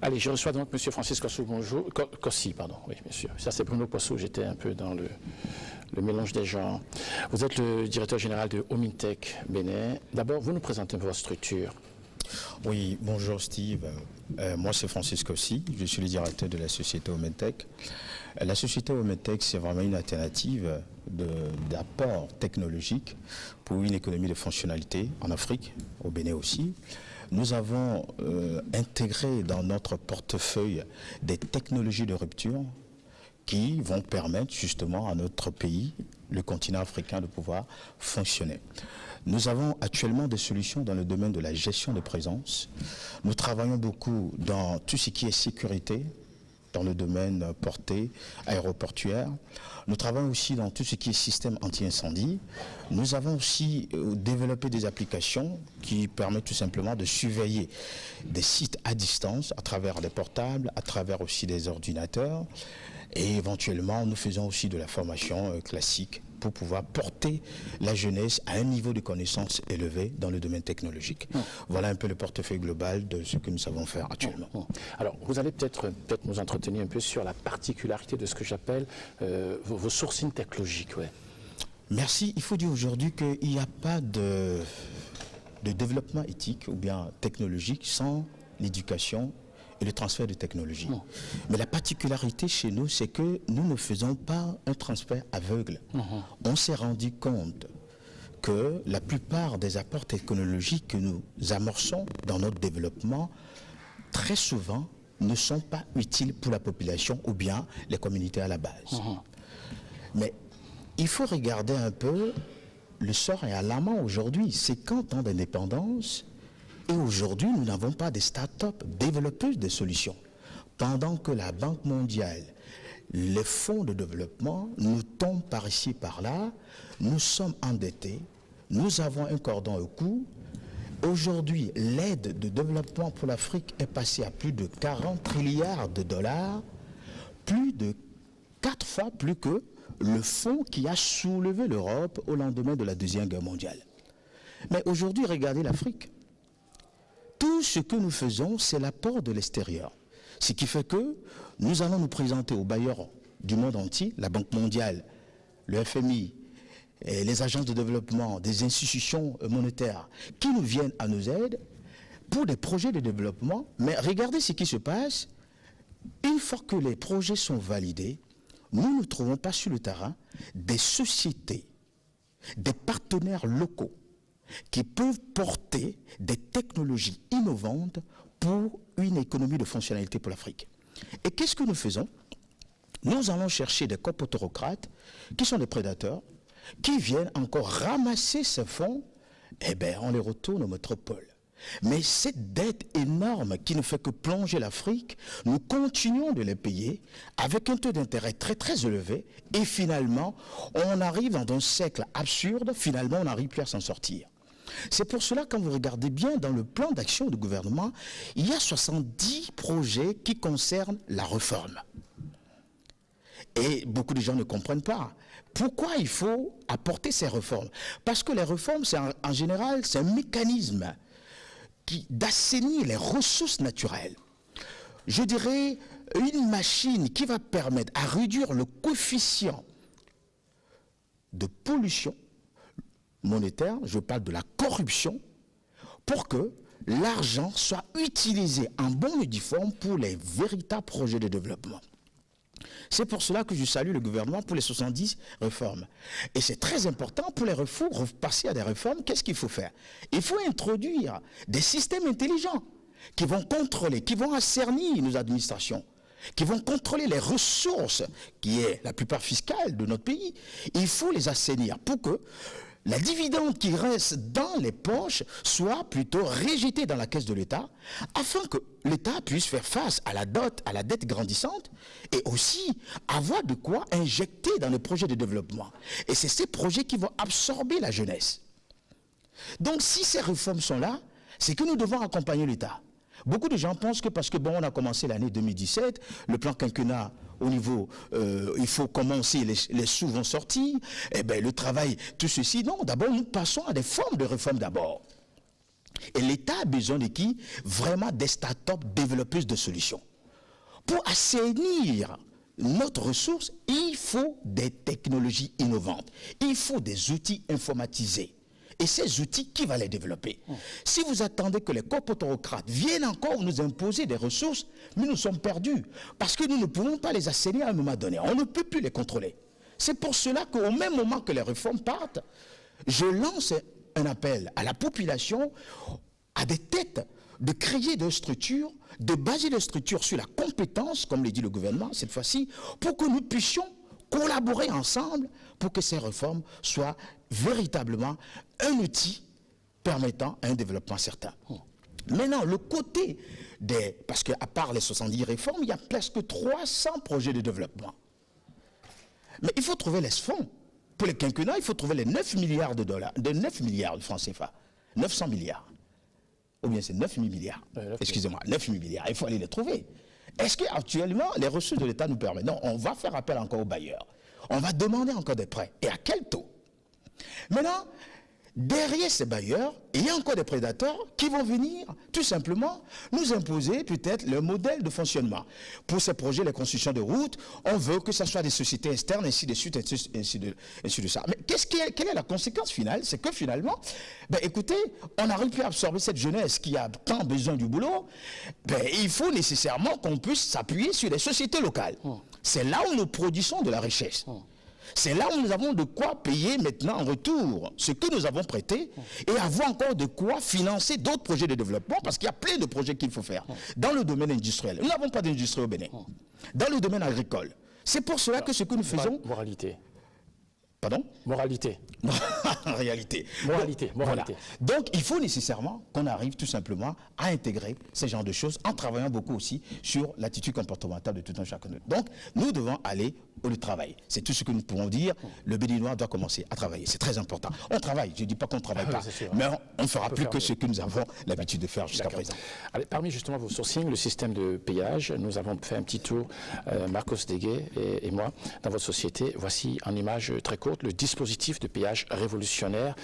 Allez, je reçois donc M. Francis Kossou, bonjour. Kossi, pardon, oui, monsieur. Ça, c'est Bruno Possou, j'étais un peu dans le mélange des genres. Vous êtes le directeur général de Omintech Bénin. D'abord, vous nous présentez votre structure. Oui, bonjour Steve. Moi, c'est Francis Kossi. Je suis le directeur de la société Omintech. La société Omintech, c'est vraiment une alternative d'apport technologique pour une économie de fonctionnalité en Afrique, au Bénin aussi. Nous avons intégré dans notre portefeuille des technologies de rupture qui vont permettre justement à notre pays, le continent africain, de pouvoir fonctionner. Nous avons actuellement des solutions dans le domaine de la gestion de présence. Nous travaillons beaucoup dans tout ce qui est sécurité, dans le domaine porté, aéroportuaire. Nous travaillons aussi dans tout ce qui est système anti-incendie. Nous avons aussi développé des applications qui permettent tout simplement de surveiller des sites à distance, à travers des portables, à travers aussi des ordinateurs. Et éventuellement, nous faisons aussi de la formation classique pour pouvoir porter la jeunesse à un niveau de connaissance élevé dans le domaine technologique. Voilà un peu le portefeuille global de ce que nous savons faire actuellement. Alors, vous allez peut-être nous entretenir un peu sur la particularité de ce que j'appelle vos sourcings technologiques. Ouais. Merci. Il faut dire aujourd'hui qu'il n'y a pas de développement éthique ou bien technologique sans l'éducation et le transfert de technologie. Mais la particularité chez nous, c'est que nous ne faisons pas un transfert aveugle. On s'est rendu compte que la plupart des apports technologiques que nous amorçons dans notre développement, très souvent, ne sont pas utiles pour la population ou bien les communautés à la base. Mais il faut regarder un peu, le sort est alarmant aujourd'hui. 50 ans d'indépendance, et aujourd'hui, nous n'avons pas de start-up développeuses de solutions. Pendant que la Banque mondiale, les fonds de développement nous tombent par ici, par là, nous sommes endettés, nous avons un cordon au cou. Aujourd'hui, l'aide de développement pour l'Afrique est passée à plus de 40 trilliards de dollars, plus de 4 fois plus que le fonds qui a soulevé l'Europe au lendemain de la Deuxième Guerre mondiale. Mais aujourd'hui, regardez l'Afrique. Tout ce que nous faisons, c'est l'apport de l'extérieur. Ce qui fait que nous allons nous présenter aux bailleurs du monde entier, la Banque mondiale, le FMI, et les agences de développement, des institutions monétaires qui nous viennent à nos aides pour des projets de développement. Mais regardez ce qui se passe. Une fois que les projets sont validés, nous ne trouvons pas sur le terrain des sociétés, des partenaires locaux qui peuvent porter des technologies innovantes pour une économie de fonctionnalité pour l'Afrique. Et qu'est-ce que nous faisons? Nous allons chercher des corporatocrates qui sont des prédateurs, qui viennent encore ramasser ces fonds, et bien on les retourne aux métropoles. Mais cette dette énorme qui ne fait que plonger l'Afrique, nous continuons de les payer avec un taux d'intérêt très très élevé et finalement, on arrive dans un cercle absurde, finalement on n'arrive plus à s'en sortir. C'est pour cela, quand vous regardez bien dans le plan d'action du gouvernement, il y a 70 projets qui concernent la réforme. Et beaucoup de gens ne comprennent pas. Pourquoi il faut apporter ces réformes? Parce que les réformes, en général, c'est un mécanisme d'assainir les ressources naturelles. Je dirais une machine qui va permettre à réduire le coefficient de pollution monétaire, je parle de la corruption, pour que l'argent soit utilisé en bon et due forme pour les véritables projets de développement. C'est pour cela que je salue le gouvernement pour les 70 réformes. Et c'est très important pour les réformes, passer à des réformes, qu'est-ce qu'il faut faire? Il faut introduire des systèmes intelligents qui vont contrôler, qui vont assainir nos administrations, qui vont contrôler les ressources, qui est la plupart fiscales de notre pays. Il faut les assainir pour que la dividende qui reste dans les poches soit plutôt rejetée dans la caisse de l'État, afin que l'État puisse faire face à la dette grandissante et aussi avoir de quoi injecter dans les projets de développement. Et c'est ces projets qui vont absorber la jeunesse. Donc si ces réformes sont là, c'est que nous devons accompagner l'État. Beaucoup de gens pensent que parce que on a commencé l'année 2017, le plan quinquennat au niveau, il faut commencer, les sous vont sortir, et le travail, tout ceci. Non, d'abord nous passons à des formes de réforme d'abord. Et l'État a besoin de qui? Vraiment des start-up développeuses de solutions. Pour assainir notre ressource, il faut des technologies innovantes. Il faut des outils informatisés. Et ces outils, qui va les développer? Si vous attendez que les corporatocrates viennent encore nous imposer des ressources, nous sommes perdus. Parce que nous ne pouvons pas les assainir à un moment donné. On ne peut plus les contrôler. C'est pour cela qu'au même moment que les réformes partent, je lance un appel à la population, à des têtes, de créer des structures, de baser des structures sur la compétence, comme le dit le gouvernement cette fois-ci, pour que nous puissions collaborer ensemble pour que ces réformes soient véritablement un outil permettant un développement certain. Maintenant, le côté des... Parce qu'à part les 70 réformes, il y a presque 300 projets de développement. Mais il faut trouver les fonds. Pour les quinquennats, il faut trouver les 9 milliards de dollars, de 9 milliards de francs CFA, 900 milliards. Ou bien c'est 9 000 milliards. Excusez-moi, 9 000 milliards. Il faut aller les trouver. Est-ce qu'actuellement, les ressources de l'État nous permettent? Non, on va faire appel encore aux bailleurs. On va demander encore des prêts. Et à quel taux? Maintenant, derrière ces bailleurs, il y a encore des prédateurs qui vont venir tout simplement nous imposer peut-être le modèle de fonctionnement. Pour ces projets, les constructions de routes, on veut que ce soit des sociétés externes, ainsi de suite, ainsi de ça. Mais quelle est la conséquence finale? C'est que finalement, écoutez, on n'arrive plus à absorber cette jeunesse qui a tant besoin du boulot. Il faut nécessairement qu'on puisse s'appuyer sur les sociétés locales. C'est là où nous produisons de la richesse. C'est là où nous avons de quoi payer maintenant en retour ce que nous avons prêté et avoir encore de quoi financer d'autres projets de développement, parce qu'il y a plein de projets qu'il faut faire. Dans le domaine industriel, nous n'avons pas d'industrie au Bénin. Dans le domaine agricole, c'est pour cela que ce que nous faisons... Moralité. Pardon? Moralité. En réalité. Moralité. Voilà. Donc, il faut nécessairement qu'on arrive tout simplement à intégrer ce genre de choses en travaillant beaucoup aussi sur l'attitude comportementale de tout un chacun. Donc, nous devons aller au travail. C'est tout ce que nous pouvons dire. Le Béninois doit commencer à travailler. C'est très important. On travaille. Je ne dis pas qu'on ne travaille pas. Mais on ne fera plus que ce que nous avons l'habitude de faire jusqu'à présent. Allez, parmi justement vos sourcings, le système de péage, nous avons fait un petit tour, Marcos Deguet et moi, dans votre société. Voici en image très courte le dispositif de péage révolutionnaire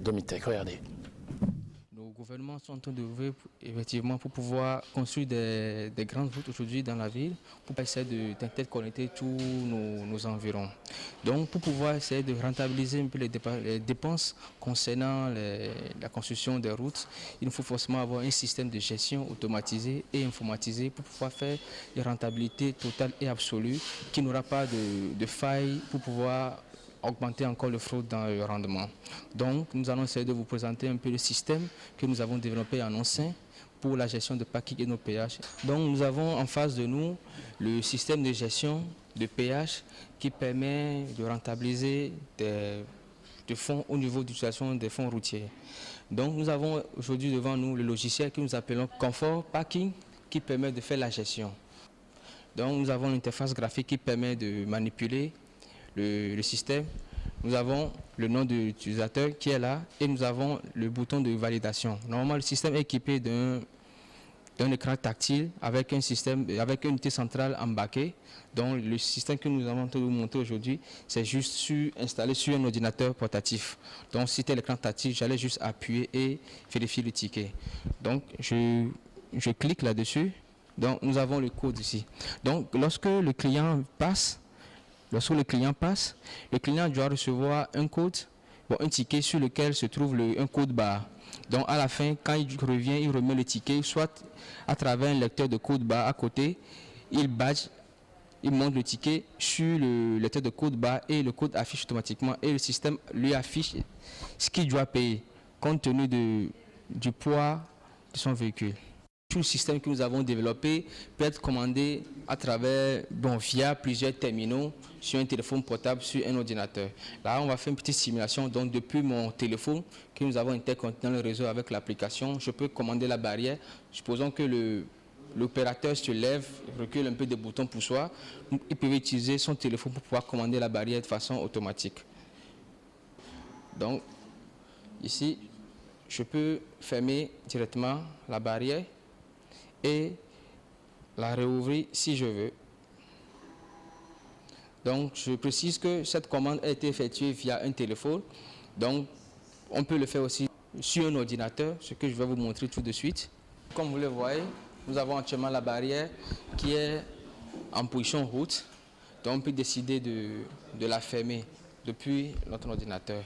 d'Omitech. Regardez. Nos gouvernements sont en train d'ouvrir effectivement pour pouvoir construire des grandes routes aujourd'hui dans la ville, pour essayer d'interconnecter tous nos environs. Donc pour pouvoir essayer de rentabiliser un peu les dépenses concernant la construction des routes, il nous faut forcément avoir un système de gestion automatisé et informatisé pour pouvoir faire une rentabilité totale et absolue, qui n'aura pas de faille pour pouvoir augmenter encore le fraude dans le rendement. Donc, nous allons essayer de vous présenter un peu le système que nous avons développé en sein pour la gestion de parking et nos péages. Donc, nous avons en face de nous le système de gestion de péage qui permet de rentabiliser des fonds au niveau d'utilisation des fonds routiers. Donc nous avons aujourd'hui devant nous le logiciel que nous appelons Comfort Packing qui permet de faire la gestion. Donc nous avons l'interface graphique qui permet de manipuler le système. Nous avons le nom de l'utilisateur qui est là et nous avons le bouton de validation. Normalement, le système est équipé d'un écran tactile avec un système, avec une unité centrale embarquée. Donc le système que nous avons vous montrer aujourd'hui, c'est juste installé sur un ordinateur portatif. Donc si c'était l'écran tactile, j'allais juste appuyer et vérifier le ticket. Donc je clique là-dessus. Donc nous avons le code ici. Donc lorsque le client passe, le client doit recevoir un code, un ticket sur lequel se trouve un code barre. Donc à la fin, quand il revient, il remet le ticket, soit à travers un lecteur de code barre à côté, il badge, il monte le ticket sur le lecteur de code barre et le code affiche automatiquement et le système lui affiche ce qu'il doit payer compte tenu du poids de son véhicule. Tout le système que nous avons développé peut être commandé à travers, via plusieurs terminaux sur un téléphone portable, sur un ordinateur. Là, on va faire une petite simulation. Donc, depuis mon téléphone que nous avons interconnecté dans le réseau avec l'application, je peux commander la barrière. Supposons que l'opérateur se lève, recule un peu des boutons poussoirs. Il peut utiliser son téléphone pour pouvoir commander la barrière de façon automatique. Donc, ici, je peux fermer directement la barrière et la réouvrir si je veux. Donc, je précise que cette commande a été effectuée via un téléphone. Donc, on peut le faire aussi sur un ordinateur, ce que je vais vous montrer tout de suite. Comme vous le voyez, nous avons actuellement la barrière qui est en position route. Donc, on peut décider de la fermer depuis notre ordinateur.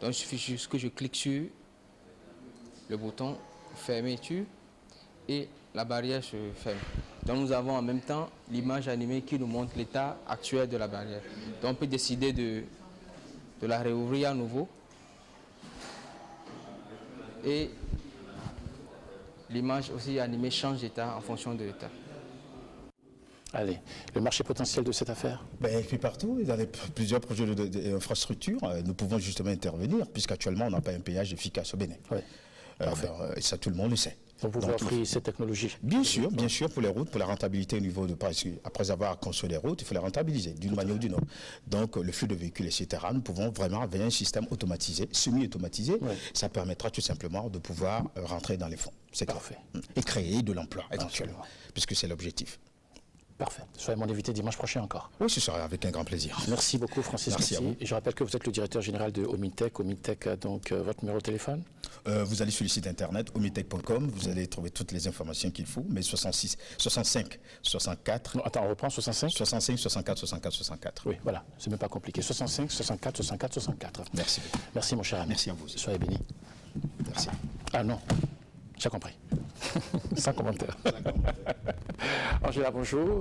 Donc, il suffit juste que je clique sur le bouton fermeture et la barrière se ferme. Donc nous avons en même temps l'image animée qui nous montre l'état actuel de la barrière. Donc on peut décider de la réouvrir à nouveau. Et l'image aussi animée change d'état en fonction de l'état. Allez, le marché potentiel de cette affaire? Et puis partout, dans plusieurs projets d'infrastructure, nous pouvons justement intervenir, puisqu'actuellement on n'a pas un péage efficace au Bénin. Oui. Et ça, tout le monde le sait. Donc vous pouvez offrir cette technologie? Bien sûr, pour les routes, pour la rentabilité au niveau de... Après avoir construit les routes, il faut les rentabiliser d'une manière ou d'une autre. Donc le flux de véhicules, etc., nous pouvons vraiment, avec un système automatisé, semi-automatisé, ça permettra tout simplement de pouvoir rentrer dans les fonds. C'est parfait. Et créer de l'emploi, éventuellement, puisque c'est l'objectif. Parfait. Soyez mon invité dimanche prochain encore. Oui, ce sera avec un grand plaisir. Merci beaucoup, Francis. Merci à vous. Et je rappelle que vous êtes le directeur général de Omintech. Omintech, donc votre numéro de téléphone? Vous allez sur le site internet omintech.com, vous allez trouver toutes les informations qu'il faut, mais 65, 64... Non, attends, on reprend 65? 65, 64, 64, 64. Oui, voilà, c'est même pas compliqué. 65, 64, 64, 64. Merci. Merci, mon cher ami. Merci à vous. Soyez bénis. Merci. Ah non, j'ai compris. Sans commentaire. Angela, bonjour.